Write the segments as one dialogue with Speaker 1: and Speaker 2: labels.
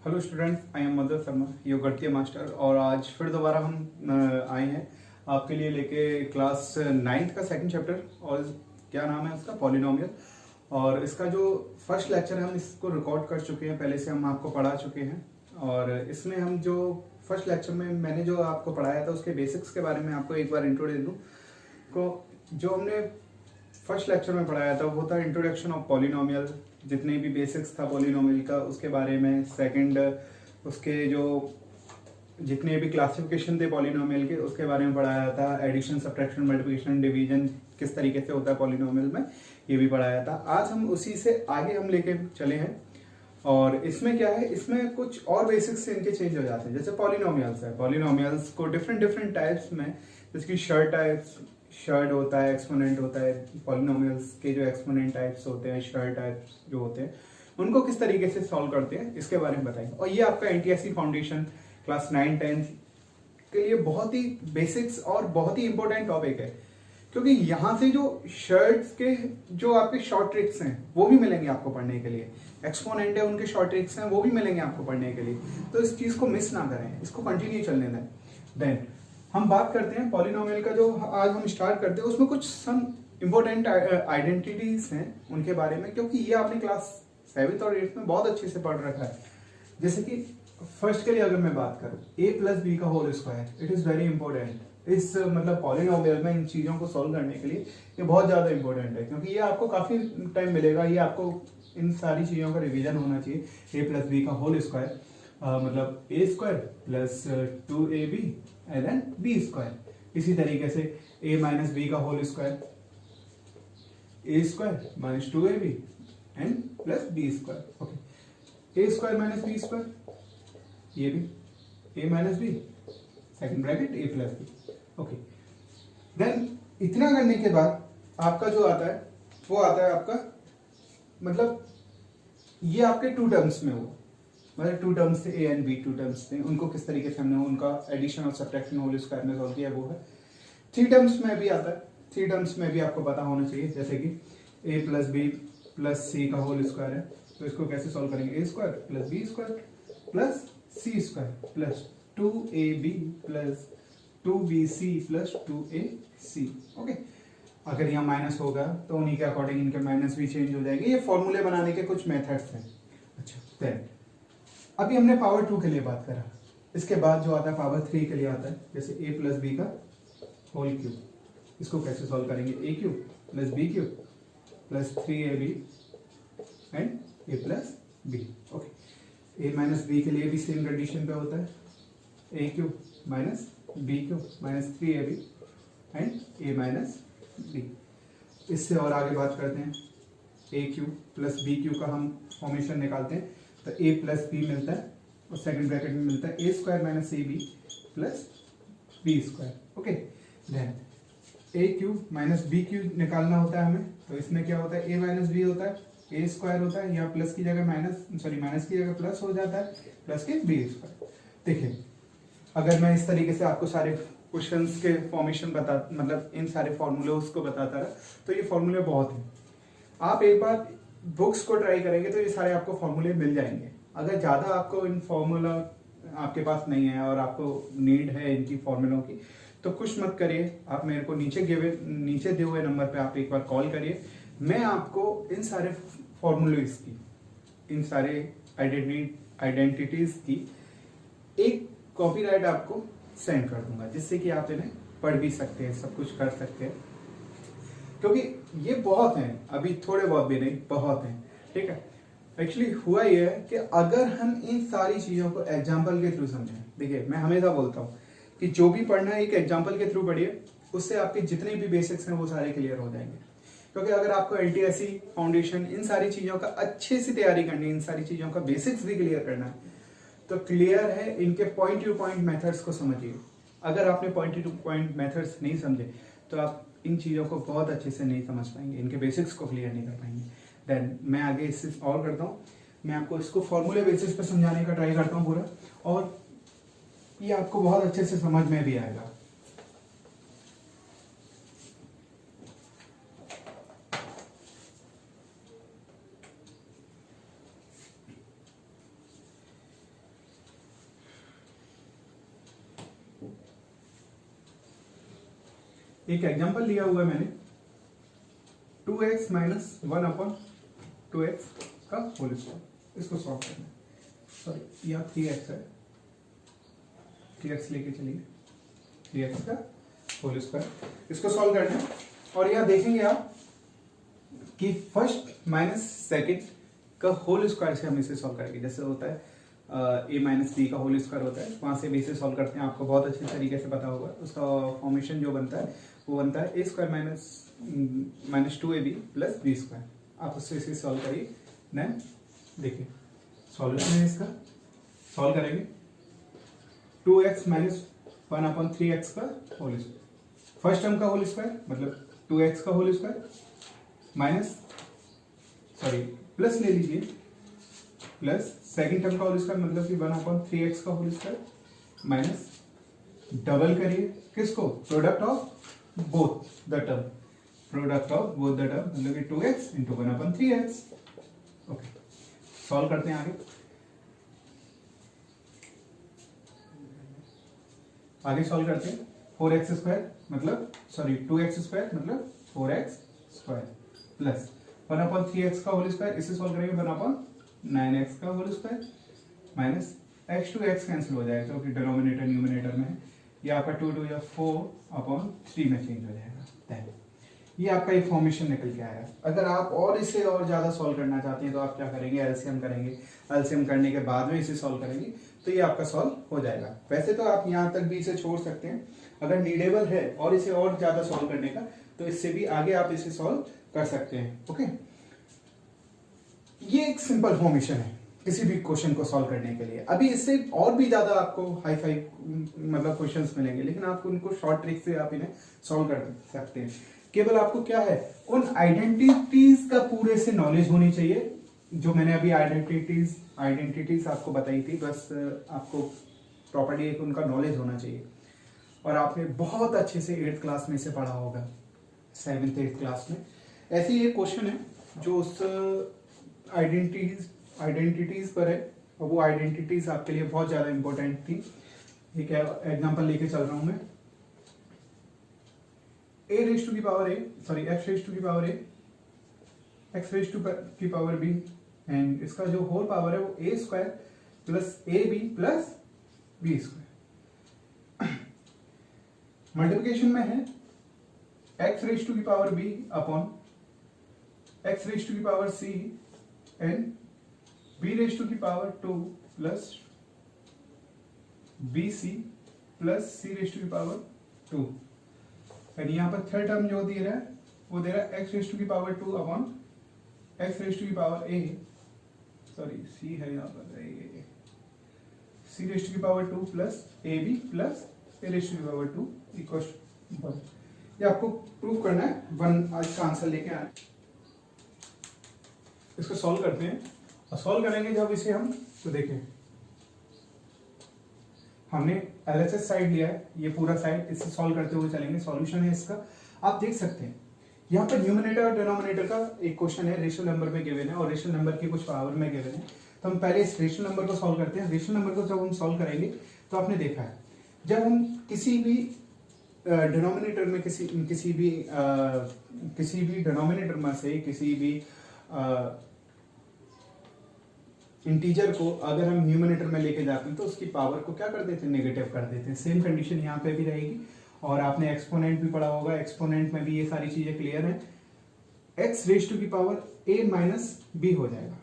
Speaker 1: Hello students, I am mother Sharma, your गणितीय master. और आज फिर दोबारा हम आए हैं आपके लिए लेके क्लास 9th का सेकंड चैप्टर। और क्या नाम है उसका? पॉलिनोमियल। और इसका जो फर्स्ट लेक्चर है हम इसको रिकॉर्ड कर चुके हैं, पहले से हम आपको पढ़ा चुके हैं। और इसमें हम जो फर्स्ट लेक्चर में मैंने जो आपको पढ़ाया था उसके बेसिक्स के बारे में आपको एक बार इंट्रो दे दूँ। को जो हमने फर्स्ट लेक्चर में पढ़ाया था वो था इंट्रोडक्शन ऑफ पॉलिनोमियल, जितने भी बेसिक्स था पॉलिनोमियल का उसके बारे में। सेकंड उसके जो जितने भी क्लासिफिकेशन थे पॉलिनोमियल के उसके बारे में पढ़ाया था। एडिशन, सब्ट्रैक्शन, मल्टीप्लिकेशन, डिवीजन किस तरीके से होता है पॉलिनोमियल में, ये भी पढ़ाया था। आज हम उसी से आगे हम लेके चले हैं। और इसमें क्या है, इसमें कुछ और बेसिक्स इनके चेंज हो जाते हैं। जैसे पॉलिनोमियल्स है, पॉलिनोमियल्स को डिफरेंट डिफरेंट टाइप्स में, जैसे कि शर्ट होता है, एक्सपोनेंट होता है। पॉलिनोमियल्स के जो एक्सपोनेंट टाइप्स होते हैं, शर्ट टाइप्स जो होते हैं, उनको किस तरीके से सॉल्व करते हैं इसके बारे में बताएंगे। और ये आपका एनटीएससी फाउंडेशन क्लास 9-10 के लिए बहुत ही बेसिक्स और बहुत ही इंपॉर्टेंट टॉपिक है, क्योंकि यहाँ से जो शर्ट्स के जो आपके शॉर्ट ट्रिक्स हैं वो भी मिलेंगे आपको पढ़ने के लिए। एक्सपोनेंट है उनके शॉर्ट ट्रिक्स हैं वो भी मिलेंगे आपको पढ़ने के लिए। तो इस चीज को मिस ना करें, इसको कंटिन्यू चलने दें। देन हम बात करते हैं पॉलिनोमियल का, जो आज हम स्टार्ट करते हैं उसमें कुछ सम इम्पोर्टेंट आइडेंटिटीज हैं उनके बारे में, क्योंकि ये आपने क्लास 7th और 8th में बहुत अच्छे से पढ़ रखा है। जैसे कि फर्स्ट के लिए अगर मैं बात करूं, a प्लस बी का whole square, it is very important. इस मतलब पॉलिनोमियल में इन चीजों को सॉल्व करने के लिए ये बहुत ज्यादा इंपॉर्टेंट है, क्योंकि ये आपको काफी टाइम मिलेगा। ये आपको इन सारी चीजों का रिवीजन होना चाहिए। a प्लस बी का होल स्क्वायर मतलब a square plus 2ab and then b square. इसी तरीके से a माइनस बी का whole square, a square minus 2ab and plus b square. Okay, a square minus b square, ये भी a minus B, second bracket a plus B. Okay, then इतना करने के बाद आपका जो आता है वो आता है आपका, मतलब ये आपके टू टर्म्स में हुआ, मतलब टू टर्म्स थे a and b, two terms थे, उनको किस तरीके से हमने उनका एडिशन और सब्ट्रैक्शन होल स्क्वायर में सॉल्व किया वो है। थ्री टर्म्स में भी आता है, थ्री टर्म्स में भी आपको पता होना चाहिए, जैसे कि a प्लस बी प्लस सी का होल स्क्वायर है, तो इसको कैसे सॉल्व करेंगे? a square plus B square plus C square plus 2ab plus 2bc plus 2ac। Okay, अगर यहाँ माइनस होगा तो उन्हीं के अकॉर्डिंग इनके माइनस भी चेंज हो जाएंगे। ये फॉर्मूले बनाने के कुछ मेथड्स हैं। अच्छा, देन अभी हमने पावर 2 के लिए बात करा, इसके बाद जो आता है पावर 3 के लिए आता है, जैसे a प्लस बी का होल क्यूब, इसको कैसे सॉल्व करेंगे? a cube plus B cube plus 3ab and a plus B. Okay, a minus B के लिए भी सेम कंडीशन पे होता है, a cube minus B cube minus 3ab and a minus B. इससे और आगे बात करते हैं, a cube plus B cube का हम फॉर्मेशन निकालते हैं, तो a प्लस बी मिलता है और सेकंड ब्रैकेट में मिलता है a square minus A B plus B square. Okay, then a cube minus B cube निकालना होता है हमें, तो इसमें क्या होता है? a माइनस बी होता है, a स्क्वायर होता है, या प्लस की जगह माइनस की जगह प्लस हो जाता है, प्लस के बी स्क्वायर। देखिए, अगर मैं इस तरीके से आपको सारे क्वेश्चंस के फॉर्मेशन मतलब इन सारे फॉर्मूले को बताता रहा, तो ये फॉर्मूले बहुत हैं। आप एक बार बुक्स को ट्राई करेंगे तो ये सारे आपको फॉर्मूले मिल जाएंगे। अगर ज़्यादा आपको इन फॉर्मूला आपके पास नहीं है और आपको नीड है इनकी फॉर्मूलों की, तो कुछ मत करिए, आप मेरे को नीचे दिए हुए नंबर पे आप एक बार कॉल करिए। मैं आपको इन सारे फॉर्मूलेस की, इन सारे आइडेंटिटीज की एक कॉपीराइट आपको सेंड कर दूंगा, जिससे कि आप इन्हें पढ़ भी सकते हैं, सब कुछ कर सकते हैं, क्योंकि ये बहुत हैं, अभी थोड़े बहुत भी नहीं, बहुत हैं। ठीक है, एक्चुअली हुआ ये है कि अगर हम इन सारी चीज़ों को एग्जाम्पल के थ्रू समझें, देखिए मैं हमेशा बोलता हूँ कि जो भी पढ़ना है एक एग्जाम्पल के थ्रू पढ़िए, उससे आपके जितने भी बेसिक्स हैं वो सारे क्लियर हो जाएंगे। क्योंकि अगर आपको एलटीएससी फाउंडेशन इन सारी चीज़ों का अच्छे से तैयारी करनी है, इन सारी चीज़ों का बेसिक्स भी क्लियर करना है, तो क्लियर है इनके पॉइंट टू पॉइंट मेथड्स को समझिए। अगर आपने पॉइंट टू पॉइंट मेथड्स नहीं समझे तो आप इन चीज़ों को बहुत अच्छे से नहीं समझ पाएंगे, इनके बेसिक्स को क्लियर नहीं कर पाएंगे। देन मैं आगे इससे और करता हूँ, मैं आपको इसको फॉर्मूले बेसिस पे समझाने का ट्राई करता हूँ पूरा, और ये आपको बहुत अच्छे से समझ में भी आएगा। एक एग्जांपल लिया हुआ है मैंने 2x माइनस 1/2x का होल स्क्वायर, इसको सॉल्व करना है। सॉरी यहाँ 3x है, 3x लेके चलिए, 3x का होल स्क्वायर, इसको सॉल्व करना है। और यहाँ देखेंगे आप कि फर्स्ट माइनस सेकेंड का होल स्क्वायर से हम इसे सॉल्व करेंगे। जैसे होता है a माइनस बी का होल स्क्वायर होता है, वहां से बी से सॉल्व करते हैं, आपको बहुत अच्छे तरीके से पता होगा। उसका फॉर्मेशन जो बनता है वो बनता है a square minus 2ab plus B square. आप उससे इसे सॉल्व करिए। देन देखिए सॉल्यूशन है इसका, सॉल्व करेंगे 2x माइनस 1/3x का होल स्क्वायर, फर्स्ट टर्म का होल स्क्वायर मतलब 2x का होल स्क्वायर माइनस प्लस ले लीजिए, प्लस सेकेंड टर्म का होल स्क्वायर मतलब कि 1/3x का होल स्क्वायर माइनस डबल करिए किसको, product of both the term, product of both the term मतलब कि 2x into 1/3x। Okay, solve करते हैं आगे सॉल्व करते हैं 4x स्क्वायर मतलब 2x स्क्वायर मतलब 4x स्क्वायर प्लस 1/3x का होल स्क्वायर, इसे सॉल्व करेंगे 1/9x का whole square minus x to x cancel हो जाएगा क्योंकि डिनोमिनेटर न्यूमिनेटर में है, ये आपका 2 या 4/3 में चेंज हो जाएगा। ये आपका एक फॉर्मेशन निकल के आया। अगर आप और इसे और ज्यादा सॉल्व करना चाहते हैं तो आप क्या करेंगे, एलसीएम करेंगे, एलसीएम करने के बाद में इसे सॉल्व करेंगे तो ये आपका सॉल्व हो जाएगा। वैसे तो आप यहाँ तक भी इसे छोड़ सकते हैं, अगर नीडेबल है और इसे और ज्यादा सॉल्व करने का तो इससे भी आगे आप इसे सॉल्व कर सकते हैं। ओके, ये एक सिंपल फॉर्मेशन है किसी भी क्वेश्चन को सॉल्व करने के लिए। अभी इससे और भी ज्यादा आपको हाई फाई मतलब क्वेश्चंस मिलेंगे, लेकिन आप उनको शॉर्ट ट्रिक से आप इन्हें सॉल्व कर सकते हैं। केवल आपको क्या है, उन आइडेंटिटीज का पूरे से नॉलेज होनी चाहिए जो मैंने अभी आइडेंटिटीज आपको बताई थी, बस आपको प्रॉपर्ली एक उनका नॉलेज होना चाहिए। और आपने बहुत अच्छे से 8th क्लास में इसे पढ़ा होगा, 7th 8th क्लास में। ऐसे ही एक क्वेश्चन है जो उस आइडेंटिटीज पर है, और वो आइडेंटिटीज आपके लिए बहुत ज्यादा इंपॉर्टेंट थी। एक एग्जांपल लेके चल रहा हूं मैं, x रेज टू की पावर b एंड इसका जो होल पावर है वो a square plus ab plus B square. Multiplication में है x रेज टू की power b upon x raise to की power c and b raise to की power 2 plus bc plus c raise to की power 2। And यहाँ पर third term जो दे रहा है वो दे रहा है x रेज टू की power 2 upon x raise to की पावर a, c है यहाँ पर c रेज टू की power 2 plus ab plus a raise to की पावर 2 इक्वल 1। ये आपको प्रूव करना है, 1 आज का आंसर लेके आए। इसको सॉल्व करते हैं, और सॉल्व करेंगे जब इसे हम तो देखें हमने एलएचएस साइड लिया है, ये पूरा साइड, इसे सॉल्व करते हुए चलेंगे। सॉल्यूशन है इसका, आप देख सकते हैं यहाँ पर न्यूमरेटर और डिनोमिनेटर का एक क्वेश्चन है, रेशनल नंबर में गिवन है और रेशनल नंबर की कुछ पावर में गिवन है। तो हम पहले इस रेशनल नंबर को सॉल्व करते हैं। रेशनल नंबर को जब हम सॉल्व करेंगे तो आपने देखा है जब हम किसी भी डिनोमिनेटर में किसी भी डिनोमिनेटर में से किसी भी इंटीजर को अगर हम न्यूमरेटर में लेके जाते हैं तो उसकी पावर को क्या कर देते हैं, नेगेटिव कर देते हैं। सेम कंडीशन यहाँ पे भी रहेगी, और आपने एक्सपोनेंट भी पढ़ा होगा, एक्सपोनेंट में भी ये सारी चीजें क्लियर हैं। x रेज टू की पावर a माइनस बी हो जाएगा।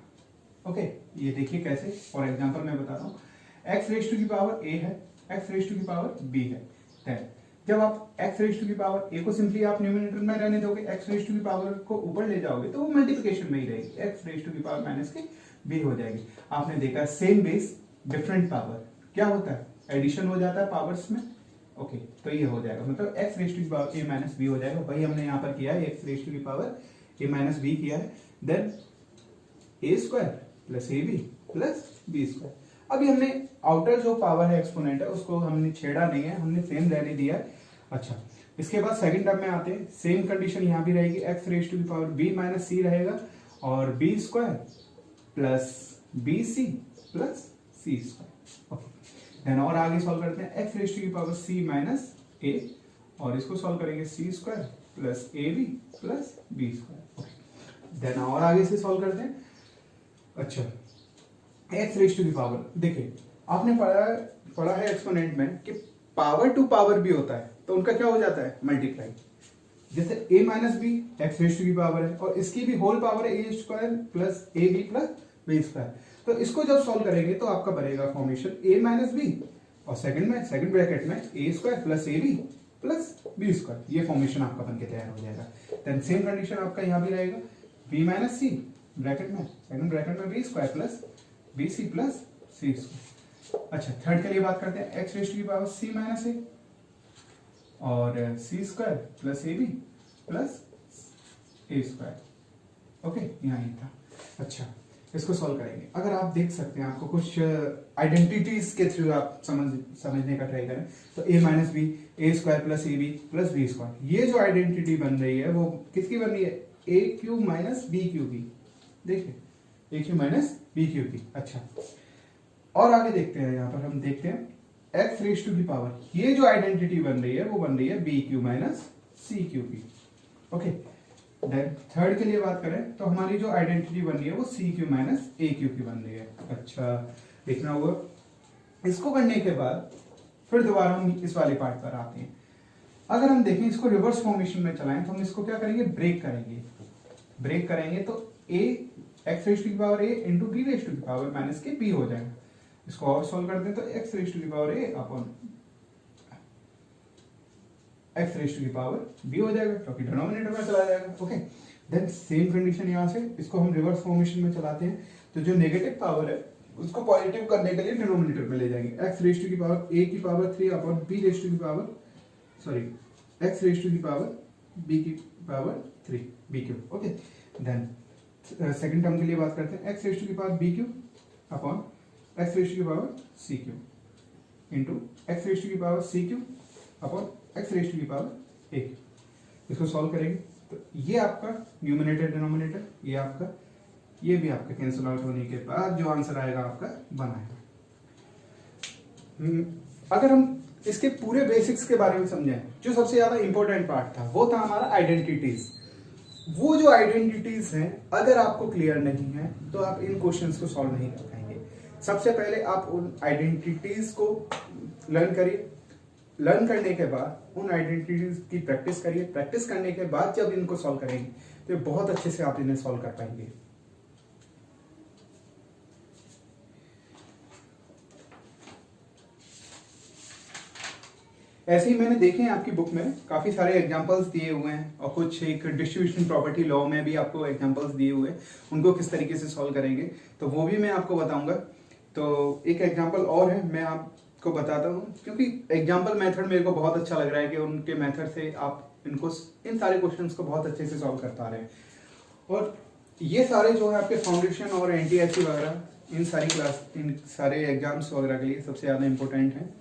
Speaker 1: ओके, ये देखिए कैसे, फॉर एग्जांपल मैं बता रहा हूँ, x रेज टू की पावर a है, x रेज टू की पावर b है। देन जब आप x रेज टू की पावर a को सिंपली आप न्यूमरेटर में रहने दोगे, x रेज टू की पावर को ऊपर ले जाओगे तो वो मल्टीप्लिकेशन में ही रहेगी, x रेज टू की पावर माइनस की b हो जाएगी। आपने देखा सेम बेस डिफरेंट पावर क्या होता है, एडिशन हो जाता है पावर्स में। ओके, तो ये हो जाएगा, मतलब x रेज टू की पावर a माइनस बी हो जाएगा। वही हमने यहाँ पर किया है, x रेज टू की पावर a माइनस बी किया है। Then a square plus A B plus B square. अभी हमने आउटर जो पावर है एक्सपोनेंट है उसको हमने छेड़ा नहीं है, हमने सेम रहने दिया है। अच्छा, इसके बाद सेकंड टर्म में आते हैं, सेम कंडीशन यहाँ भी रहेगी, x रेज टू की पावर b माइनस सी रहेगा और b square plus B C plus C square. Okay, then और आगे सॉल्व करते हैं, x रेज टू की पावर c माइनस a और इसको सॉल्व करेंगे C square plus A B plus B square. Then और आगे से सॉल्व करते हैं। अच्छा, एक्स रेज टू की पावर, देखिए आपने पढ़ा है एक्सपोनेंट में कि पावर टू पावर भी होता है तो उनका क्या हो जाता है मल्टीप्लाई। जैसे a minus B X raise to की पावर है और इसकी भी होल पावर है A square plus A B plus B square. तो इसको जब सॉल्व करेंगे तो आपका बनेगा फॉर्मेशन a माइनस बी और सेकंड ब्रैकेट में A square plus A B plus B square, ये फॉर्मेशन आपका बनके तैयार हो जाएगा। देन सेम कंडीशन आपका यहाँ भी रहेगा, b माइनस सी ब्रैकेट में सेकंड ब्रैकेट में B square plus B C plus C square. अच्छा, थर्ड के लिए बात करते हैं, एक्स रेज टू की पावर सी माइनस ए और C square plus A B plus A square. Okay, यहाँ ही था। अच्छा, इसको सॉल्व करेंगे। अगर आप देख सकते हैं, आपको कुछ आइडेंटिटीज के थ्रू आप समझने का ट्राई करें तो a minus B A square plus A B plus B square, ये जो आइडेंटिटी बन रही है वो किसकी बन रही है, ए क्यू माइनस बी क्यू की। देखिए ए क्यू माइनस बी क्यू की। अच्छा, और आगे देखते हैं, यहाँ पर हम देखते हैं एक्स रेज टू की पावर, ये जो आइडेंटिटी बन रही है वो बन रही है B cube minus C cube की। ओके, देन थर्ड के लिए बात करें तो हमारी जो आइडेंटिटी बन रही है वो सी क्यू माइनस ए क्यू की बन रही है। अच्छा, देखना होगा। इसको करने के बाद फिर दोबारा हम इस वाले पार्ट पर आते हैं। अगर हम देखें इसको रिवर्स फॉर्मेशन में चलाएं तो हम इसको क्या करेंगे, ब्रेक करेंगे तो ए एक्स रेज टू की power a into b raise to की पावर माइनस के बी हो जाएगा। इसको और सॉल्व करते हैं तो एक्स रेज टू की power a upon x raise to की पावर बी हो जाएगा क्योंकि डिनोमिनेटर में चला जाएगा। ओके, देन सेम कंडीशन यहाँ से इसको हम रिवर्स फॉर्मेशन में चलाते हैं तो जो नेगेटिव पावर है उसको पॉजिटिव करने के लिए डिनोमिनेटर में ले जाएंगे। एक्स रेज टू की पावर ए की power 3 upon B raise to की पावर एक्स रेज टू की पावर बी की power 3 B Q. Okay, then second term के लिए बात करते हैं, एक्स रेज टू की power B Q upon x raise to की power C Q into X raise to की power C Q upon x raise to की power A Q. इसको सॉल्व करेंगे तो ये आपका न्यूमिनेटर डिनोमिनेटर, ये भी आपका कैंसिल आउट होने के बाद जो आंसर आएगा आपका बनाएगा। अगर हम इसके पूरे बेसिक्स के बारे में समझें, जो सबसे ज्यादा इंपॉर्टेंट पार्ट था वो था हमारा आइडेंटिटीज। वो जो आइडेंटिटीज हैं अगर आपको क्लियर नहीं है तो आप इन क्वेश्चंस को सॉल्व नहीं कर पाएंगे। सबसे पहले आप उन आइडेंटिटीज को लर्न करिए, लर्न करने के बाद उन आइडेंटिटीज की प्रैक्टिस करिए, प्रैक्टिस करने के बाद जब इनको सॉल्व करेंगे तो बहुत अच्छे से आप इन्हें सॉल्व कर पाएंगे। ऐसे ही मैंने देखे हैं आपकी बुक में काफी सारे एग्जांपल्स दिए हुए हैं और कुछ एक डिस्ट्रीब्यूशन प्रॉपर्टी लॉ में भी आपको एग्जांपल्स दिए हुए हैं, उनको किस तरीके से सॉल्व करेंगे तो वो भी मैं आपको बताऊंगा। तो एक एग्जांपल और है, मैं आपको बताता हूँ क्योंकि एग्जांपल मेथड मेरे को बहुत अच्छा लग रहा है कि उनके मेथड से आप इन सारे क्वेश्चंस को बहुत अच्छे से सॉल्व कर पा रहे हैं। और ये सारे जो है आपके फाउंडेशन और NTSC वगैरह इन सारे एग्जाम्स वगैरह के लिए सबसे ज़्यादा इम्पोर्टेंट है।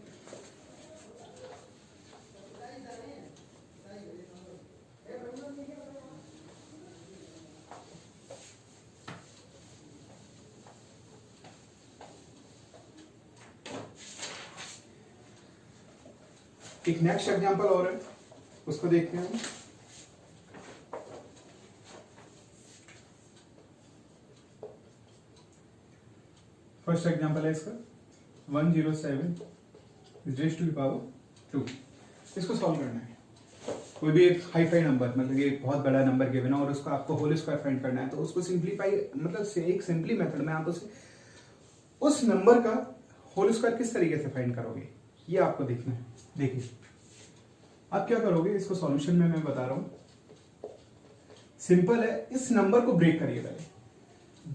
Speaker 1: एक नेक्स्ट एग्जांपल और है, उसको देखते हैं। फर्स्ट एग्जांपल है इसका 107 रेज़ टू द पावर 2। इसको सॉल्व करना है। कोई भी एक हाई नंबर, मतलब एक बहुत बड़ा नंबर गिवन है और उसका आपको होल स्क्वायर फाइंड करना है, तो उसको सिंप्लीफाई मतलब एक सिंपली मेथड में आप उस नंबर का होल स्क्वायर किस तरीके से फाइंड करोगे ये आपको देखना है। देखिए आप क्या करोगे, इसको सॉल्यूशन में मैं बता रहा हूं, सिंपल है। इस नंबर को ब्रेक करिए पहले,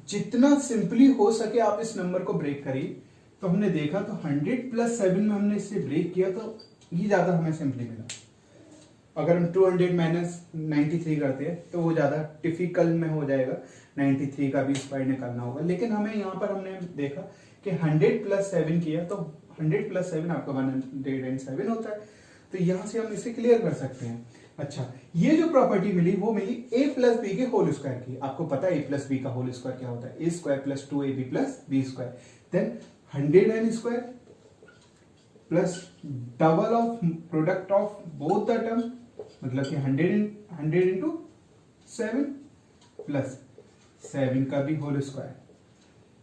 Speaker 1: जितना सिंपली हो सके आप इस नंबर को ब्रेक करिए। तो हमने देखा तो 100 + 7 में हमने इससे ब्रेक किया तो ये ज्यादा हमें सिंपली मिला। अगर हम 200 - 93 करते हैं तो वो ज्यादा डिफिकल्ट में हो जाएगा, 93 का भी स्क्वायर निकालना होगा। लेकिन हमें यहाँ पर हमने देखा कि 100 + 7 किया तो 100 + 7 आपका 107 होता है। तो यहां से हम इसे क्लियर कर सकते हैं। अच्छा, ये जो प्रॉपर्टी मिली वो मिली a + b के होल स्क्वायर की। आपको पता है a + b का होल स्क्वायर क्या होता है, a² + 2ab + b²। Then 100n² plus double of product of both the term, मतलब कि 100 इंटू 7 प्लस 7 का भी होल स्क्वायर।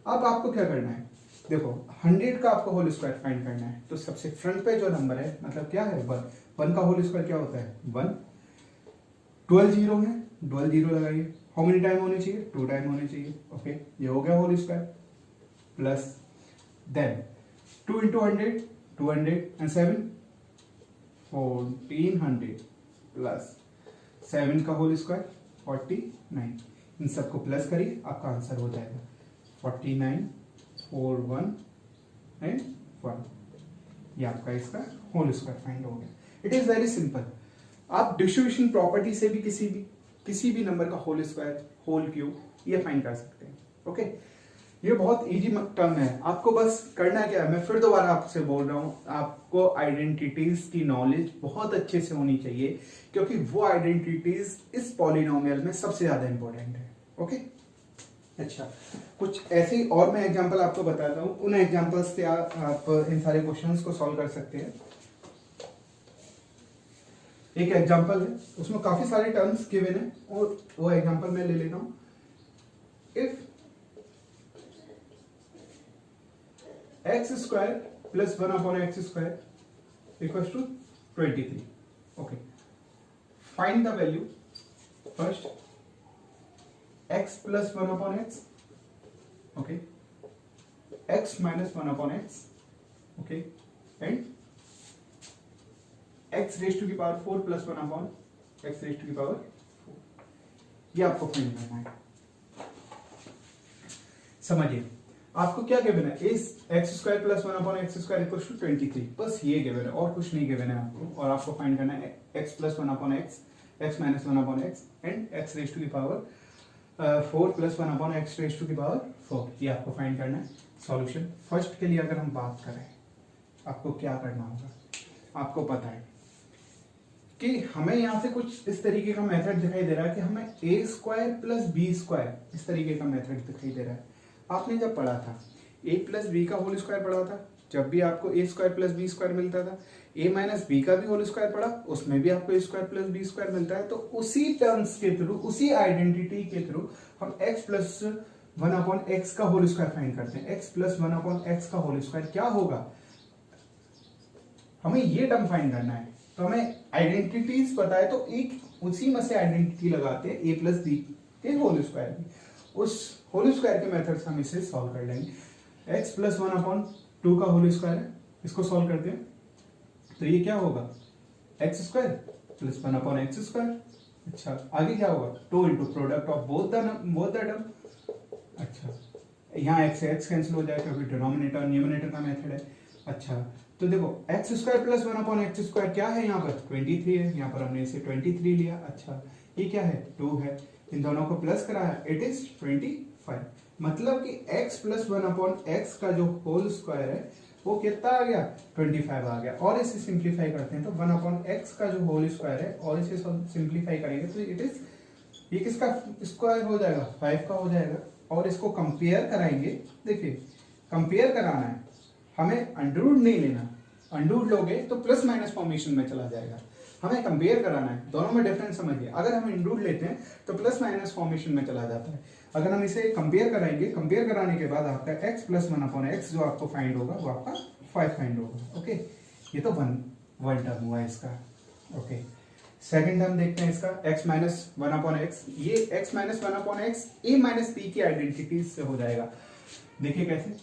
Speaker 1: अब आपको क्या करना है, देखो 100 का आपको होल स्क्वायर फाइंड करना है, तो सबसे फ्रंट पे जो नंबर है मतलब क्या है 1, 1 का होल स्क्वायर क्या होता है 1, 12 जीरो है, 12 जीरो लगाइए, हाउ मेनी टाइम होने चाहिए 2 टाइम होने चाहिए, ओके ये हो गया whole square, plus then 2 into 100 200 and 7 1400 plus 7 का होल स्क्वायर 49, इन सबको प्लस करिए आपका आंसर हो जाएगा 49 4 1 एंड 1, ये आपका इसका होल स्क्वायर फाइंड हो गया। It is very simple. आप डिस्ट्रीब्यूशन प्रॉपर्टी से भी किसी भी नंबर का होल स्क्वायर, होल क्यूब ये फाइंड कर सकते हैं, ओके ये बहुत इजी टर्म है। आपको बस करना क्या है, मैं फिर दोबारा आपसे बोल रहा हूं, आपको आइडेंटिटीज की नॉलेज बहुत अच्छे से होनी चाहिए, क्योंकि वो आइडेंटिटीज इस पॉलिनोमियल में सबसे ज्यादा इंपॉर्टेंट है, ओके। अच्छा, कुछ ऐसे ही और मैं एग्जांपल आपको बताता हूं, उन एग्जांपल्स से आप इन सारे क्वेश्चंस को सॉल्व कर सकते हैं। एक एग्जांपल है, उसमें काफी सारे टर्म्स गिवन है, और वो एग्जांपल मैं ले लेता हूं। If X square plus 1 upon X square equals to 23, okay find the value first x plus 1 upon X, okay x minus 1 upon X, okay and x raise to की power 4 plus 1 upon x raise to की power 4, ये आपको find करना है। समझिए आपको क्या given है, इस X square plus 1 upon X square equal to 23, बस ये गिवन है और कुछ नहीं गिवन है आपको, और आपको फाइंड करना है X plus 1 upon X, X minus 1 upon X and X raise to की power 4 plus 1 upon x raise to की पावर 4, ये आपको फाइंड करना है। सॉल्यूशन फर्स्ट के लिए अगर हम बात करें, आपको क्या करना होगा, आपको पता है कि हमें यहाँ से कुछ इस तरीके का मेथड दिखाई दे रहा है कि हमें ए स्क्वायर प्लस बी स्क्वायर, इस तरीके का मेथड दिखाई दे रहा है। आपने जब पढ़ा था a प्लस बी का होल स्क्वायर पढ़ा था, जब भी आपको ए स्क्वायर प्लस बी स्क्वायर मिलता था, a माइनस बी का भी होल स्क्वायर पढ़ा, उसमें भी आपको ए स्क्वायर प्लस बी स्क्वायर मिलता है। तो उसी टर्म्स के थ्रू, उसी आइडेंटिटी के थ्रू हम x प्लस 1 अपॉन एक्स का होल स्क्वायर फाइंड करते हैं। x प्लस 1 अपॉन एक्स का होल स्क्वायर क्या होगा, हमें ये टर्म फाइंड करना है। तो हमें आइडेंटिटीज पता है, तो एक उसी में से आइडेंटिटी लगाते हैं a प्लस बी के होल स्क्वायर की, उस होल स्क्वायर के मेथड से हम इसे सॉल्व कर लेंगे। x प्लस 1 अपॉन 2 का होल स्क्वायर है, इसको सॉल्व करते हैं तो ये क्या होगा x square plus 1 upon X square. अच्छा आगे क्या होगा 2 into product of both the term. अच्छा यहाँ एक्स से एक्स कैंसिल हो जाएगा क्योंकि डिनोमिनेटर न्यूमरेटर का मेथड है। अच्छा तो देखो x square plus 1 upon X square क्या है, यहाँ पर 23 है, यहाँ पर हमने इसे 23 लिया। अच्छा ये क्या है 2 है, इन दोनों को प्लस करा है, इट इज 25। मतलब कि x प्लस 1 अपॉन एक्स का जो होल स्क्वायर है वो कितना आ गया 25 आ गया। और इसे सिंप्लीफाई करते हैं तो 1 अपॉन एक्स का जो होल स्क्वायर है और इसे सिंप्लीफाई करेंगे तो इट इज, ये किसका स्क्वायर हो जाएगा 5 का हो जाएगा। और इसको कंपेयर कराएंगे, देखिए कंपेयर कराना है, हमें अंडररूट नहीं लेना, अंडररूट लोगे तो प्लस माइनस फॉर्मेशन में चला जाएगा, हमें कंपेयर कराना है, दोनों में डिफरेंस समझिए। अगर हम इंडूड लेते हैं तो प्लस माइनस फॉर्मेशन में चला जाता है, अगर हम इसे कंपेयर कराएंगे, कंपेयर कराने के बाद आपका x प्लस 1 अपॉन एक्स जो आपको फाइंड होगा वो आपका 5 फाइंड होगा। ओके ये तो वन टर्म हुआ इसका। ओके सेकंड टर्म देखते हैं इसका x माइनस 1 अपॉन एक्स, ये x minus 1 upon X a minus b की आइडेंटिटीज से हो जाएगा। देखिए कैसे,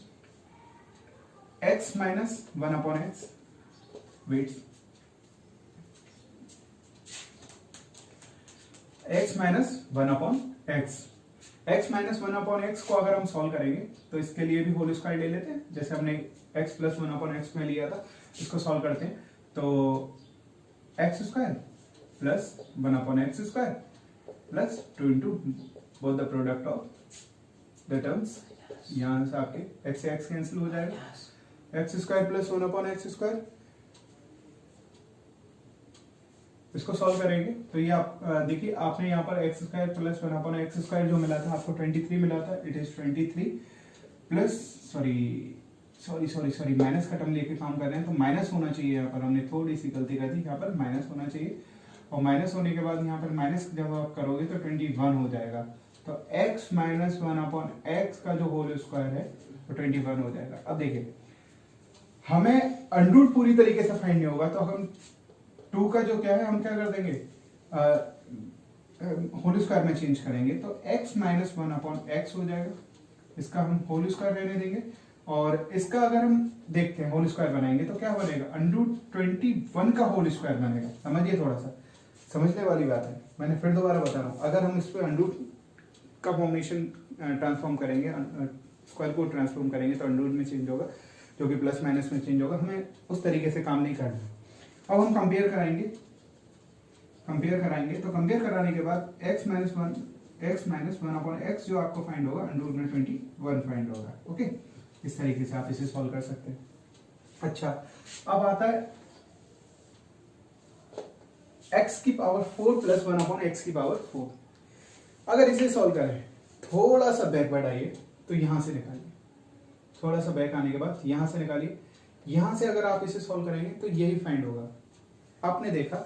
Speaker 1: x minus 1 upon X, wait x minus 1 upon X, x minus 1 upon X को अगर हम सॉल्व करेंगे तो इसके लिए भी होल स्क्वायर ले लेते हैं, जैसे हमने x प्लस 1 अपॉन एक्स में लिया था, इसको सॉल्व करते हैं तो x square plus 1 upon X square plus 2 into both the product of the terms, यहां से आपके x से x कैंसिल हो जाएगा, x square plus 1 upon X square, इसको सॉल्व करेंगे तो ये आप देखिए आपने यहाँ पर x square plus 1 upon X square जो मिला था आपको 23 मिला था, it is 23 plus sorry sorry minus का टर्म लेके काम कर रहे हैं, तो माइनस होना चाहिए। यहाँ पर हमने थोड़ी सी गलती कर दी, यहाँ पर माइनस होना चाहिए, और माइनस होने के बाद यहाँ पर माइनस जब आप करोगे तो 21 हो जाएगा। तो x माइनस 1 अपॉन एक्स का जो होल स्क्वायर है वो 21 हो जाएगा। अब देखिए हमें अंडरूट पूरी तरीके से फाइंड नहीं होगा, तो हम 2 का जो क्या है हम क्या कर देंगे, होल स्क्वायर में चेंज करेंगे, तो x माइनस 1 अपॉन एक्स हो जाएगा। इसका हम होल स्क्वायर रहने देंगे, और इसका अगर हम देखते हैं होल स्क्वायर बनाएंगे तो क्या बनेगा, अंडरूट 21 का होल स्क्वायर बनेगा। समझिए, थोड़ा सा समझने वाली बात है, मैंने फिर दोबारा बता रहा हूँ। अगर हम इस पर अंडरूट का फॉर्मेशन ट्रांसफॉर्म करेंगे, स्क्वायर को ट्रांसफॉर्म करेंगे तो अंडरूट में चेंज होगा, जो कि प्लस माइनस में चेंज होगा। हमें उस तरीके से काम नहीं करना। अब हम कंपेयर कराएंगे, तो कंपेयर कराने के बाद x minus one upon x जो आपको फाइंड होगा अंडरूट में 21 फाइंड होगा। ओके, इस तरीके से आप इसे सॉल्व कर सकते हैं। अच्छा, अब आता है x की पावर 4 प्लस 1 अपॉन एक्स की पावर 4। अगर इसे सॉल्व करें, थोड़ा सा बैकवर्ड आइए, तो यहां से निकालिए, थोड़ा सा बैक आने के बाद यहां से निकालिए। यहां से अगर आप इसे सॉल्व करेंगे तो यही फाइंड होगा। आपने देखा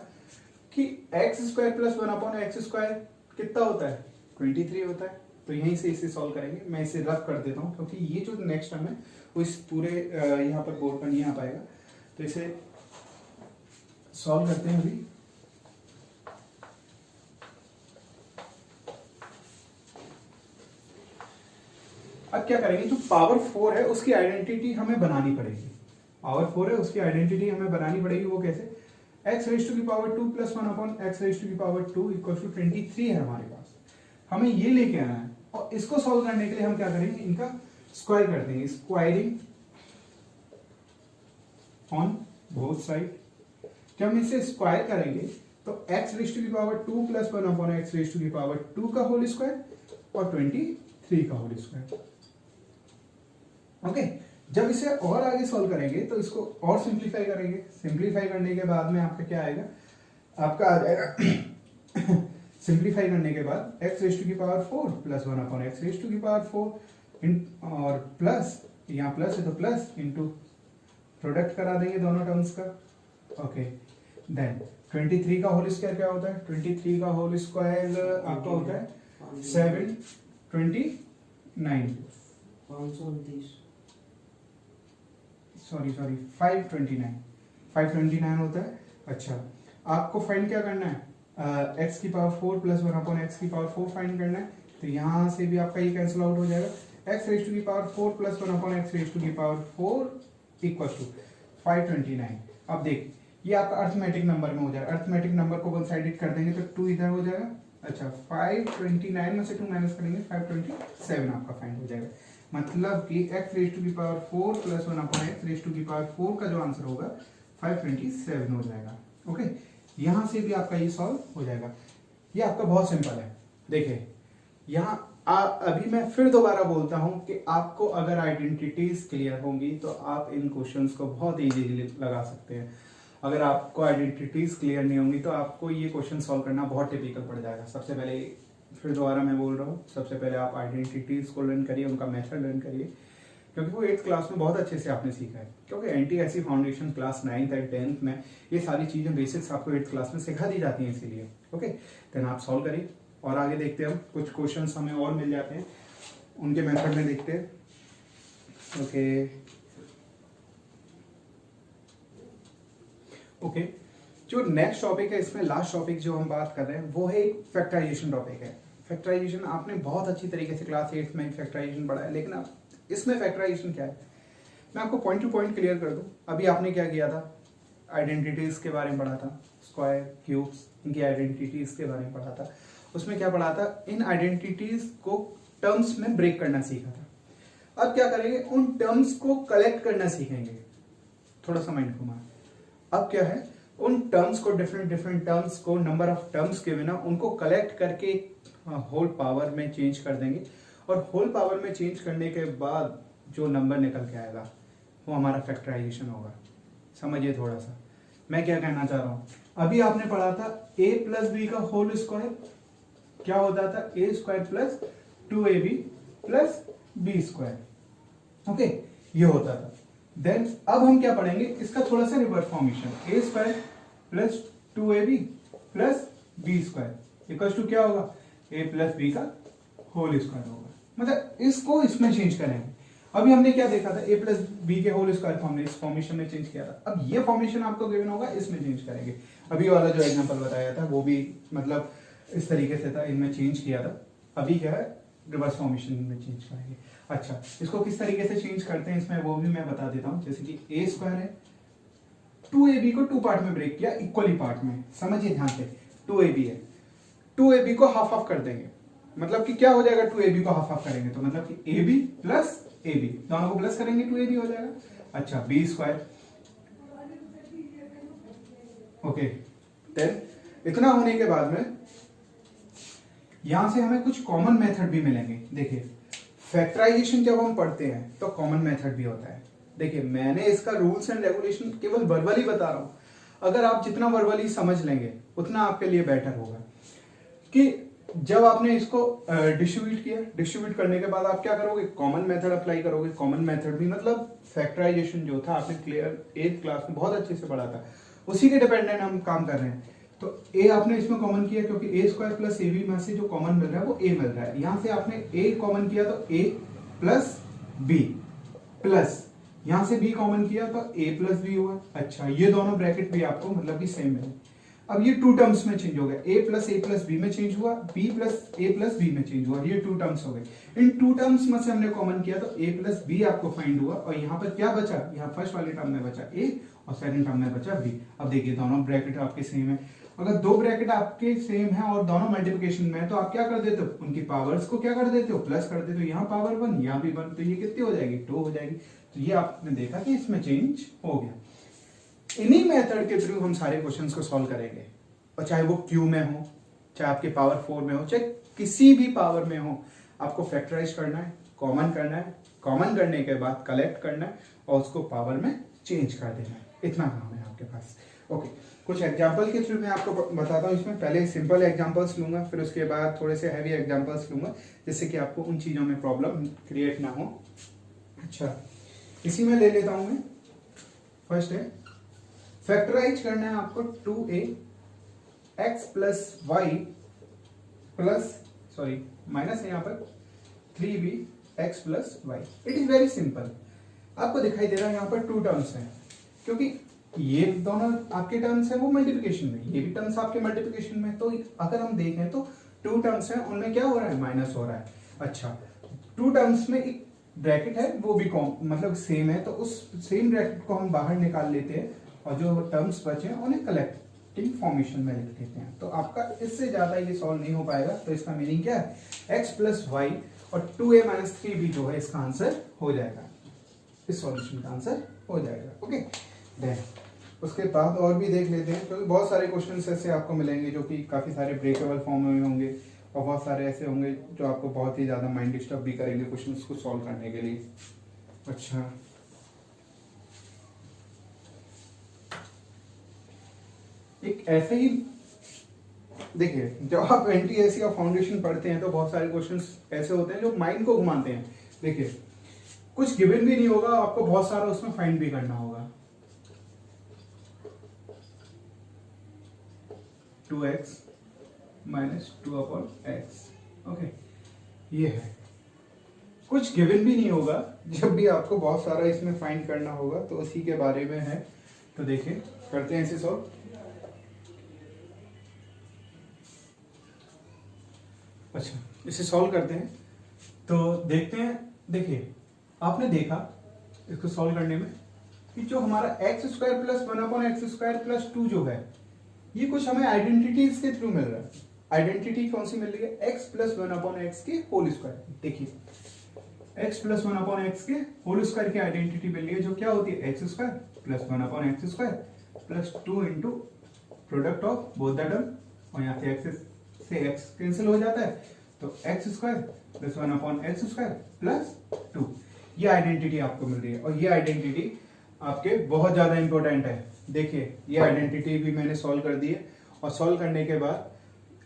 Speaker 1: कि x square plus 1 upon X square कितना होता है, 23 होता है। तो यहीं से इसे सॉल्व करेंगे। मैं इसे रफ कर देता हूं, क्योंकि ये जो नेक्स्ट टर्म है वो इस पूरे यहाँ पर बोर्ड पर नहीं आ पाएगा। तो इसे सॉल्व करते हैं अभी। अब क्या करेंगे, जो पावर 4 है उसकी आइडेंटिटी हमें बनानी पड़ेगी। पावर 4 है उसकी आइडेंटिटी हमें बनानी पड़ेगी। वो कैसे, x रेज टू की power 2 plus 1 upon x raise to की पावर 2 इक्वल टू 23 है हमारे पास। हमें ये लेके आना है, और इसको सॉल्व करने के लिए हम क्या करेंगे, इनका स्क्वायर कर देंगे, स्क्वायरिंग ऑन बोथ साइड। जब हम इसे स्क्वायर करेंगे तो x रेज टू की power 2 plus 1 upon x raise to की पावर 2 का होल स्क्वायर और 23 का होल स्क्वायर। ओके, जब इसे और आगे सॉल्व करेंगे तो इसको और सिंप्लीफाई करेंगे। सिंप्लीफाई करने के बाद में आपका क्या आएगा, आपका आ जाएगा सिंप्लीफाई करने के बाद x रेज टू की power 4 plus 1 upon x raise to की पावर 4 और प्लस, यहाँ प्लस है तो प्लस इंटू प्रोडक्ट करा देंगे दोनों टर्म्स का। ओके, देन 23 का होल स्क्वायर क्या होता है, 23 का होल स्क्वायर आपका होता है 729 सॉरी 529 होता है। अच्छा, आपको फाइंड क्या करना है, x की पावर 4 प्लस 1 अपॉन एक्स की पावर 4 फाइंड करना है। तो यहां से भी आपका ये कैंसिल आउट हो जाएगा। x रेज टू की power 4 plus 1 upon x raise to की पावर 4 इक्वल टू 529। अब देख, ये आपका अर्थमेटिक नंबर में हो जाएगा। अर्थमेटिक नंबर को वन साइडेड कर देंगे तो 2 इधर हो जाएगा। अच्छा, 529 में से 2 माइनस करेंगे 527 आपका फाइंड हो जाएगा। मतलब कि x रेज टू की power 4 plus 1 upon x raise to की पावर 4 का जो आंसर होगा 527 हो जाएगा। ओके, यहां से भी आपका ये सॉल्व हो जाएगा। ये आपका बहुत सिंपल है। देखिए यहाँ अभी मैं फिर दोबारा बोलता हूं कि आपको अगर आइडेंटिटीज क्लियर होंगी तो आप इन क्वेश्चंस को बहुत इजीली लगा सकते हैं। अगर आपको आइडेंटिटीज क्लियर नहीं होंगी तो आपको ये क्वेश्चन सॉल्व करना बहुत टिपिकल पड़ जाएगा। सबसे पहले, फिर दोबारा मैं बोल रहा हूँ, सबसे पहले आप आइडेंटिटीज को लर्न करिए, उनका मेथड लर्न करिए, क्योंकि वो 8th क्लास में बहुत अच्छे से आपने सीखा है। क्योंकि एनटी ऐसी foundation class 9th and 10th में ये सारी चीजें बेसिक्स आपको 8th क्लास में सिखा दी जाती हैं, इसीलिए। ओके, देन आप सॉल्व करिए और आगे देखते हैं हम। कुछ क्वेश्चंस हमें और मिल जाते हैं, उनके मेथड में देखते हैं। ओके, जो नेक्स्ट टॉपिक है, इसमें लास्ट टॉपिक जो हम बात कर रहे हैं वो है एक फैक्टराइजेशन टॉपिक है। फैक्टराइजेशन आपने बहुत अच्छी तरीके से क्लास 8th में फैक्टराइजेशन पढ़ा है, लेकिन अब इसमें फैक्टराइजेशन क्या है मैं आपको पॉइंट टू पॉइंट क्लियर कर दूं। अभी आपने क्या किया था, आइडेंटिटीज के बारे में पढ़ा था, स्क्वायर क्यूब्स इनकी आइडेंटिटीज के बारे में पढ़ा था। उसमें क्या पढ़ा था, इन आइडेंटिटीज को टर्म्स में ब्रेक करना सीखा था। अब क्या करेंगे, उन टर्म्स को कलेक्ट करना सीखेंगे। थोड़ा सा माइंड घुमा। अब क्या है, उन टर्म्स को, डिफरेंट टर्म्स को, नंबर ऑफ टर्म्स के बिना उनको कलेक्ट करके होल पावर में चेंज कर देंगे, और होल पावर में चेंज करने के बाद जो नंबर निकल के आएगा वो हमारा फैक्टराइजेशन होगा। समझिए थोड़ा सा मैं क्या कहना चाह रहा हूं। अभी आपने पढ़ा था a प्लस बी का होल स्क्वायर क्या होता था, a square plus 2ab plus B square. Okay, ये होता था। देन अब हम क्या पढ़ेंगे, इसका थोड़ा सा reverse formation, a square plus 2ab plus B square equal to क्या होगा, ए प्लस बी का होल स्क्वायर होगा। मतलब इसको इसमें चेंज करेंगे। अभी हमने क्या देखा था, ए प्लस बी के होल स्क्वायर को हमने इस फॉर्मेशन में चेंज किया था। अब ये फॉर्मेशन आपको गिवन होगा, इसमें चेंज करेंगे। अभी वाला जो एग्जांपल बताया था वो भी मतलब इस तरीके से था, इनमें चेंज किया था। अभी क्या है, रिवर्स फॉर्मेशन में चेंज करेंगे। अच्छा, इसको किस तरीके से चेंज करते हैं इसमें वो भी मैं बता देता हूँ। जैसे कि ए स्क्वायर है, 2ab को 2 पार्ट में ब्रेक किया, इक्वली पार्ट में, समझिए ध्यान से। 2ab है, 2ab को हाफ हाफ कर देंगे, मतलब कि क्या हो जाएगा, 2ab को हाफ हाफ करेंगे तो मतलब कि ab प्लस ab, दोनों को प्लस करेंगे 2ab हो जाएगा। अच्छा, बी स्क्वायर, ओके। देन इतना होने के बाद में यहां से हमें कुछ कॉमन मेथड भी मिलेंगे। देखिए, फैक्टराइजेशन जब हम पढ़ते हैं तो कॉमन मेथड भी होता है। देखिए, मैंने इसका रूल्स एंड रेगुलेशन केवल वर्बली बता रहा हूं। अगर आप जितना वर्बली समझ लेंगे उतना आपके लिए बेटर होगा। कि जब आपने इसको डिस्ट्रीब्यूट किया, डिस्ट्रीब्यूट करने के बाद आप क्या करोगे, कॉमन मेथड अप्लाई करोगे। कॉमन मेथड भी मतलब फैक्टराइजेशन जो था आपने क्लियर 8th क्लास में बहुत अच्छे से पढ़ा था, उसी के डिपेंडेंट हम काम कर रहे हैं। तो ए आपने इसमें कॉमन किया, क्योंकि ए स्क्वायर प्लस ए बी में से जो कॉमन मिल रहा है वो ए मिल रहा है। यहां से आपने ए कॉमन किया तो ए प्लस बी, प्लस यहां से बी कॉमन किया तो ए प्लस बी हुआ। अच्छा, ये दोनों ब्रैकेट भी आपको मतलब कि सेम है। अब ये 2 टर्म्स में चेंज हो गया, ए प्लस बी में चेंज हुआ, बी प्लस ए प्लस बी में चेंज हुआ, ये 2 टर्म्स हो गए। इन 2 टर्म्स में से हमने कॉमन किया तो ए प्लस बी आपको फाइंड हुआ, और यहाँ पर क्या बचा, यहाँ फर्स्ट वाले टर्म में बचा ए और सेकंड टर्म में बचा बी। अब देखिए, दोनों ब्रैकेट आपके सेम है। अगर 2 ब्रैकेट आपके सेम है और दोनों मल्टीप्लिकेशन में है तो आप क्या कर देते हो, उनकी पावर्स को क्या कर देते हो, प्लस कर देते हो। यहाँ पावर 1, यहाँ भी 1, तो ये कितनी हो जाएगी, 2 हो जाएगी। तो ये आपने देखा कि इसमें चेंज हो गया। इन्हीं मेथड के थ्रू हम सारे क्वेश्चंस को सॉल्व करेंगे, और चाहे वो क्यू में हो, चाहे आपके पावर 4 में हो, चाहे किसी भी पावर में हो, आपको फैक्टराइज करना है, कॉमन करना है, कॉमन करने के बाद कलेक्ट करना है और उसको पावर में चेंज कर देना है। इतना काम है आपके पास। ओके, कुछ एग्जांपल के थ्रू मैं आपको बताता हूँ। इसमें पहले सिंपल एग्जांपल्स लूंगा, फिर उसके बाद थोड़े से हैवी एग्जांपल्स लूंगा, जिससे कि आपको उन चीजों में प्रॉब्लम क्रिएट ना हो। अच्छा, इसी में ले लेता हूं मैं। फर्स्ट है, फैक्टराइज करना है आपको 2a x plus y plus, sorry minus है यहाँ पर, 3b x plus y. It is very simple. आपको दिखाई दे रहा है यहाँ पर 2 टर्म्स हैं, क्योंकि ये दोनों आपके टर्म्स हैं वो मल्टीप्लिकेशन में, ये भी टर्म्स आपके मल्टीप्लिकेशन में। तो अगर हम देखें तो 2 टर्म्स हैं, उनमें क्या हो रहा है, माइनस हो रहा है। अच्छा, 2 टर्म्स में एक ब्रैकेट है वो भी मतलब सेम है, तो उस सेम ब्रैकेट को हम बाहर निकाल लेते हैं और जो टर्म्स बचे हैं उन्हें कलेक्टिंग फॉर्मेशन में लिख देते हैं। तो आपका इससे ज्यादा ये सॉल्व नहीं हो पाएगा। तो इसका मीनिंग क्या है, x प्लस वाई और 2a माइनस 3b जो है इसका आंसर हो जाएगा, इस सॉल्यूशन का आंसर हो जाएगा। ओके, देन उसके बाद और भी देख लेते हैं, क्योंकि बहुत सारे क्वेश्चन ऐसे आपको मिलेंगे जो कि काफी सारे ब्रेकेबल फॉर्म में होंगे, और बहुत सारे ऐसे होंगे जो आपको बहुत ही ज्यादा माइंड डिस्टर्ब भी करेंगे क्वेश्चंस को सॉल्व करने के लिए। अच्छा, एक ऐसे ही देखिए, जब आप एनटीएससी का फाउंडेशन पढ़ते हैं तो बहुत सारे क्वेश्चंस ऐसे होते हैं जो माइंड को घुमाते हैं। देखिए, कुछ गिवन भी नहीं होगा, आपको बहुत सारा उसमें फाइंड भी करना होगा। 2x माइनस 2/x, ओके, ये है। कुछ गिवन भी नहीं होगा, जब भी आपको बहुत सारा इसमें फाइंड करना होगा, तो उसी के बारे में है। तो देखिए, करते हैं इसे सॉल्व। अच्छा, इसे सॉल्व करते हैं तो देखते हैं। देखिए, आपने देखा इसको सॉल्व करने में कि जो हमारा x square plus 1/x square plus 2 जो है, ये कुछ हमें आइडेंटिटीज के थ्रू मिल रहा है। आइडेंटिटी कौन सी मिल रही है, x प्लस 1/x के होल स्क्वायर। देखिए, x प्लस 1/x के होल स्क्वायर की आइडेंटिटी मिल रही है, जो क्या होती है, x square plus 1/x square plus 2 into product of both the term, और यहाँ से x कैंसिल हो जाता है, तो x square plus 1/x square plus 2। ये आइडेंटिटी आपको मिल रही है, और ये आइडेंटिटी आपके बहुत ज्यादा इंपॉर्टेंट है। देखिए, ये आइडेंटिटी भी मैंने सॉल्व कर दी है, और सॉल्व करने के बाद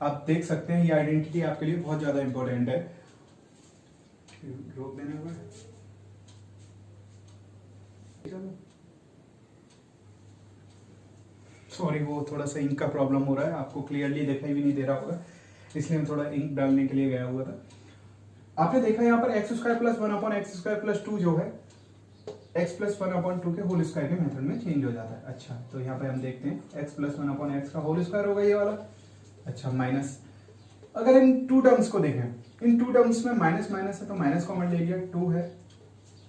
Speaker 1: आप देख सकते हैं ये आइडेंटिटी आपके लिए बहुत ज्यादा इंपॉर्टेंट है। रोक देने सॉरी, वो थोड़ा सा इंक का प्रॉब्लम हो रहा है, आपको क्लियरली दिखाई भी नहीं दे रहा होगा, इसलिए मैं थोड़ा इंक डालने के लिए गया हुआ था। आपने देखा यहाँ पर एक्स स्क्वायर प्लस 1/x² जो है x प्लस 1/2 के होल स्क्वायर के मेथड में चेंज हो जाता है। अच्छा, तो यहाँ पे हम देखते हैं x प्लस 1/x का होल स्क्वायर होगा ये वाला। अच्छा, माइनस, अगर इन टू टर्म्स को देखें, इन टू टर्म्स में माइनस माइनस है तो माइनस कॉमन ले लिया, 2 है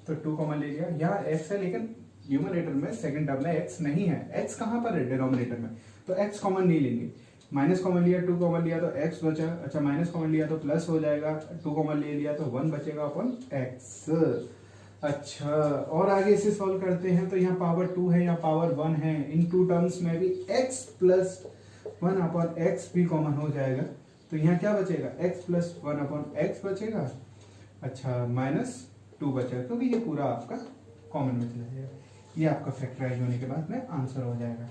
Speaker 1: तो 2 कॉमन ले लिया। यहाँ x है लेकिन न्यूमरेटर में सेकंड टर्म में x नहीं है, x कहाँ पर है डिनोमिनेटर में, तो x कॉमन नहीं लेंगे। माइनस कॉमन लिया, 2 कॉमन लिया तो x बचा। अच्छा, माइनस कॉमन लिया तो प्लस हो जाएगा, 2 कॉमन ले लिया तो 1 बचेगा अपन x। अच्छा, और आगे इसे सॉल्व करते हैं तो यहाँ पावर 2 है, यहाँ पावर 1 है, इन टू टर्म्स में भी x प्लस 1/x भी कॉमन हो जाएगा, तो यहाँ क्या बचेगा, x प्लस 1/x बचेगा। अच्छा, माइनस 2 बचेगा, क्योंकि ये पूरा आपका कॉमन में चला जाएगा। ये आपका फैक्टराइज होने के बाद में आंसर हो जाएगा।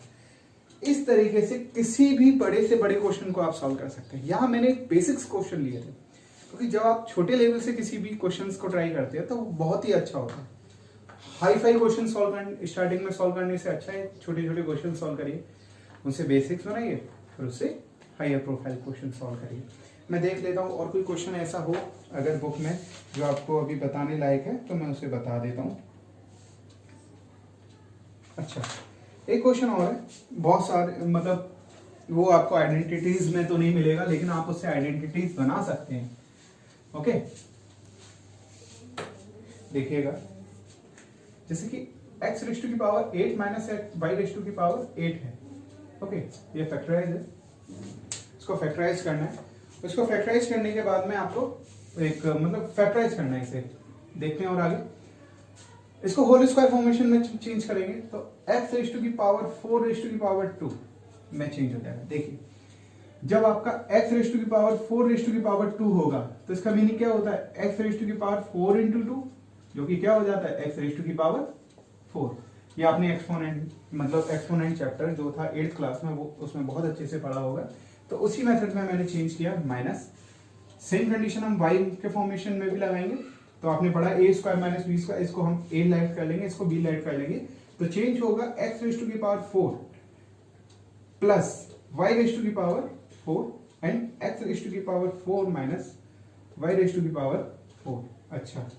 Speaker 1: इस तरीके से किसी भी बड़े से बड़े क्वेश्चन को आप सॉल्व कर सकते हैं। यहाँ मैंने बेसिक्स क्वेश्चन लिए थे, क्योंकि जब आप छोटे लेवल से किसी भी क्वेश्चंस को ट्राई करते हैं तो बहुत ही अच्छा होता है। हाई फाई क्वेश्चन सॉल्व करने स्टार्टिंग में सॉल्व करने से अच्छा है छोटे छोटे क्वेश्चन सॉल्व करिए, उनसे बेसिक्स बनाइए, फिर उससे हायर प्रोफाइल क्वेश्चन सॉल्व करिए। मैं देख लेता हूँ और कोई क्वेश्चन ऐसा हो अगर बुक में जो आपको अभी बताने लायक है तो मैं उसे बता देता हूँ। अच्छा, एक क्वेश्चन और है, बहुत सारे मतलब वो आपको आइडेंटिटीज में तो नहीं मिलेगा, लेकिन आप उससे आइडेंटिटीज बना सकते हैं। ओके, देखिएगा, जैसे कि x रेज़ टू की power 8 minus y raise to की पावर 8 है। ओके, ये फैक्टराइज है, इसको फैक्टराइज करना है। इसको फैक्टराइज करने के बाद में आपको एक मतलब फैक्टराइज करना है, इसे देखते हैं और आगे इसको होल स्क्वायर फॉर्मेशन में चेंज करेंगे तो x रेज़ टू की पावर 4 रेज़ टू की पावर 2 में चेंज हो जाएगा। देखिए, जब आपका x रेज़ टू की पावर 4 रेज़ टू की पावर 2 होगा तो इसका मीनिंग क्या होता है, x रेज़ टू की पावर 4 इंटू 2, जो कि क्या हो जाता है x रेज़ टू की पावर 4। ये आपने एक्सपोनेंट मतलब एक्सपोनेंट चैप्टर जो था 8th क्लास में, वो उसमें बहुत अच्छे से पढ़ा होगा। तो उसी मेथड में मैंने चेंज किया माइनस। सेम कंडीशन हम y के फॉर्मेशन में भी लगाएंगे, तो आपने पढ़ा a square minus b square, इसको हम a लाइट कर लेंगे, इसको b लाइट कर लेंगे, तो चेंज होगा x रेज़ टू की power 4 plus y raise to की power 4 and x raise to की power 4 minus y raise to की पावर 4। अच्छा,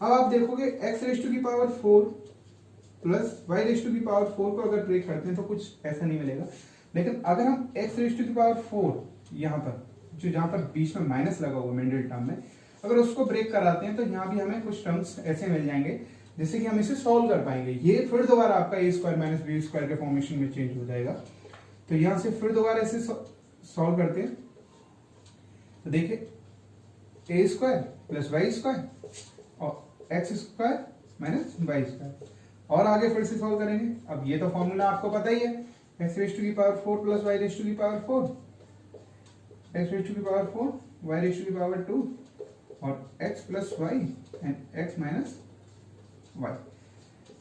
Speaker 1: अब आप देखोगे x रेज़ टू की power 4 plus y raise to की पावर 4 को अगर ब्रेक करते हैं तो कुछ ऐसा नहीं मिलेगा, लेकिन अगर हम x रेज़ टू की पावर 4 यहाँ पर जो जहाँ पर बीच में माइनस लगा हुआ मिडिल टर्म में, अगर उसको ब्रेक कराते हैं तो यहाँ भी हमें कुछ टर्म्स ऐसे मिल जाएंगे जिससे कि हम इसे सॉल्व कर पाएंगे। ये फिर दोबारा आपका a square minus b square के फॉर्मेशन में चेंज हो जाएगा। तो यहाँ से फिर दोबारा इसे सॉल्व करते हैं तो देखिए a square plus Y square और X square minus Y square, और आगे फिर से सॉल्व करेंगे। अब ये तो फॉर्मूला आपको पता ही है, एक्स रेज़ टू की power 4 plus y raise to की पावर 4, एक्स रेज़ टू की पावर 4 वाई रेज़ टू की पावर 2 और x plus y and x minus y.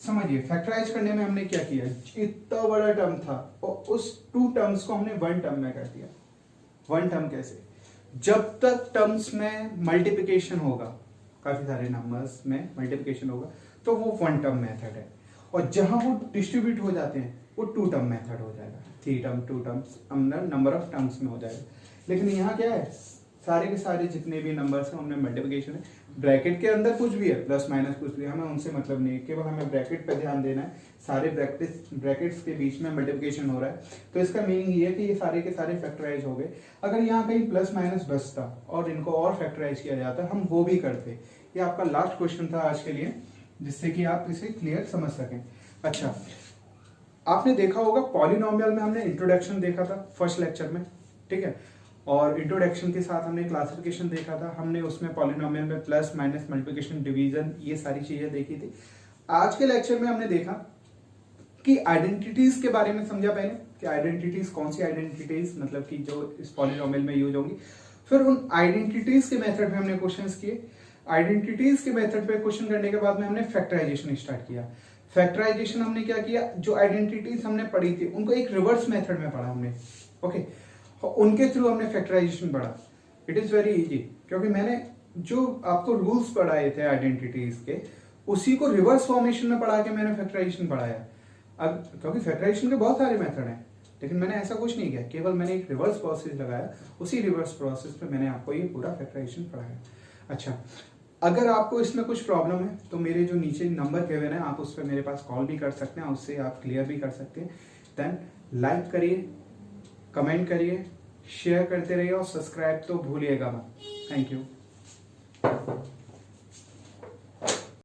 Speaker 1: समझिए, फैक्टराइज करने में हमने क्या किया, इतना बड़ा टर्म था और उस 2 टर्म्स को हमने 1 टर्म में कर दिया। 1 टर्म कैसे, जब तक टर्म्स में मल्टीप्लिकेशन होगा, काफी सारे नंबर्स में मल्टीप्लिकेशन होगा तो वो 1 टर्म मेथड है, और जहां वो डिस्ट्रीब्यूट हो जाते हैं वो 2 टर्म मेथड हो जाएगा। 3 टर्म 2 टर्म्स अंदर नंबर ऑफ टर्म्स में हो जाएगा। लेकिन यहाँ क्या है, सारे के सारे जितने भी नंबर्स हैं उनमें मल्टीप्लिकेशन है, ब्रैकेट के अंदर कुछ भी है प्लस माइनस कुछ भी, हमें उनसे मतलब नहीं है, केवल हमें ब्रैकेट पे ध्यान देना है। सारे ब्रैकेट्स के बीच में मल्टीप्लिकेशन हो रहा है, तो इसका मीनिंग ये है कि ये सारे के सारे फैक्टराइज हो गए। अगर यहाँ कहीं प्लस माइनस बचता और इनको और फैक्टराइज किया जाता हम वो भी करते। ये आपका लास्ट क्वेश्चन था आज के लिए, जिससे कि आप इसे क्लियर समझ सकें। अच्छा, आपने देखा होगा पॉलिनोमियल में हमने इंट्रोडक्शन देखा था फर्स्ट लेक्चर में, ठीक है, और इंट्रोडक्शन के साथ हमने क्लासिफिकेशन देखा था, हमने उसमें पॉलिनोमियल में प्लस माइनस मल्टीप्लिकेशन डिवीजन ये सारी चीजें देखी थी। आज के लेक्चर में हमने देखा कि आइडेंटिटीज के बारे में समझा पहले कि आइडेंटिटीज कौन सी आइडेंटिटीज मतलब कि जो इस पॉलिनोमियल में यूज होंगी। फिर उन आइडेंटिटीज के मेथड में हमने क्वेश्चंस किए। आइडेंटिटीज के मेथड पे क्वेश्चन करने के बाद में हमने फैक्टराइजेशन स्टार्ट किया। फैक्टराइजेशन हमने क्या किया, जो आइडेंटिटीज हमने पढ़ी थी उनको एक रिवर्स मेथड में पढ़ा हमने, ओके, उनके थ्रू हमने फैक्टराइजेशन पढ़ा। इट इज वेरी इजी, क्योंकि मैंने जो आपको रूल्स पढ़ाए थे आइडेंटिटीज के उसी को रिवर्स फॉर्मेशन में पढ़ा के मैंने फैक्टराइजेशन पढ़ाया। अब क्योंकि फैक्टराइजेशन के बहुत सारे मेथड हैं, लेकिन मैंने ऐसा कुछ नहीं किया, केवल मैंने एक रिवर्स प्रोसेस लगाया, उसी रिवर्स प्रोसेस पे मैंने आपको ये पूरा फैक्टराइजेशन पढ़ाया। अच्छा, अगर आपको इसमें कुछ प्रॉब्लम है तो मेरे जो नीचे नंबर के हुए हैं आप उस पर मेरे पास कॉल भी कर सकते हैं, उससे आप क्लियर भी कर सकते हैं। देन लाइक करिए, कमेंट करिए, शेयर करते रहिए और सब्सक्राइब तो भूलिएगा मत। Thank you.